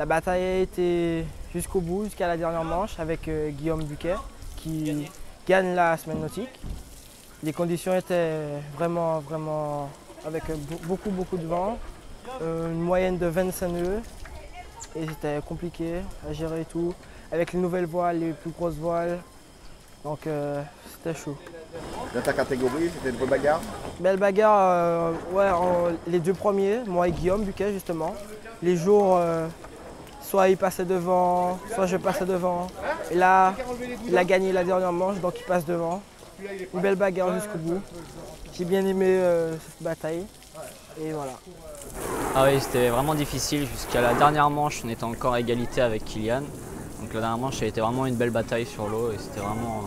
La bataille a été jusqu'au bout, jusqu'à la dernière manche avec Guillaume Buquet qui gagne la semaine nautique. Les conditions étaient vraiment avec beaucoup de vent, une moyenne de 25 nœuds et c'était compliqué à gérer et tout. Avec les nouvelles voiles, les plus grosses voiles, donc c'était chaud. Dans ta catégorie, c'était une bonne bagarre? Belle bagarre, ouais, les deux premiers, moi et Guillaume Buquet justement. Les jours, soit il passait devant, soit je passais devant. Et là, il a gagné la dernière manche, donc il passe devant. Une belle bagarre jusqu'au bout. J'ai bien aimé cette bataille. Et voilà. Ah oui, c'était vraiment difficile. Jusqu'à la dernière manche, on était encore à égalité avec Kylian. Donc la dernière manche, a été vraiment une belle bataille sur l'eau et c'était vraiment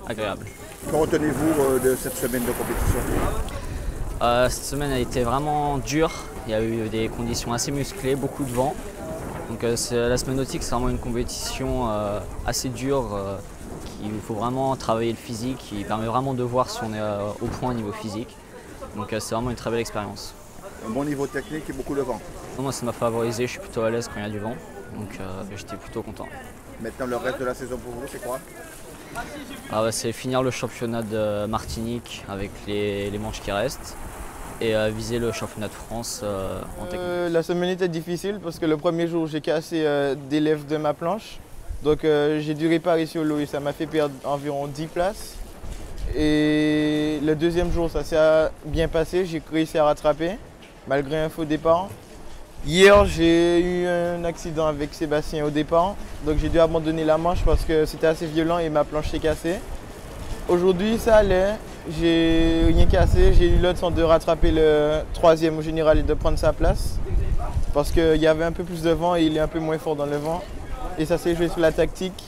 agréable. Que retenez-vous de cette semaine de compétition? Cette semaine a été vraiment dure. Il y a eu des conditions assez musclées, beaucoup de vent. Donc la semaine nautique, c'est vraiment une compétition assez dure. Il faut vraiment travailler le physique, qui permet vraiment de voir si on est au point au niveau physique. Donc c'est vraiment une très belle expérience. Un bon niveau technique et beaucoup de vent. Moi ça m'a favorisé, je suis plutôt à l'aise quand il y a du vent, donc j'étais plutôt content. Maintenant le reste de la saison pour vous, c'est quoi? C'est finir le championnat de Martinique avec les manches qui restent et viser le championnat de France en technique. La semaine était difficile parce que le premier jour j'ai cassé des lèvres de ma planche. Donc j'ai dû réparer sur l'eau et ça m'a fait perdre environ 10 places. Et le deuxième jour, ça s'est bien passé, j'ai réussi à rattraper malgré un faux départ. Hier, j'ai eu un accident avec Sébastien au départ, donc j'ai dû abandonner la manche parce que c'était assez violent et ma planche s'est cassée. Aujourd'hui, ça allait, j'ai rien cassé, j'ai eu le temps de rattraper le troisième au général et de prendre sa place parce qu'il y avait un peu plus de vent et il est un peu moins fort dans le vent. Et ça s'est joué sur la tactique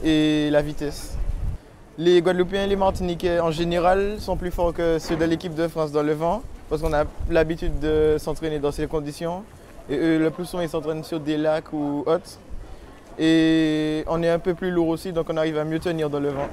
et la vitesse. Les Guadeloupéens et les Martiniquais en général sont plus forts que ceux de l'équipe de France dans le vent parce qu'on a l'habitude de s'entraîner dans ces conditions. Et eux, le plus souvent, ils s'entraînent sur des lacs ou autres. Et on est un peu plus lourd aussi, donc on arrive à mieux tenir dans le vent.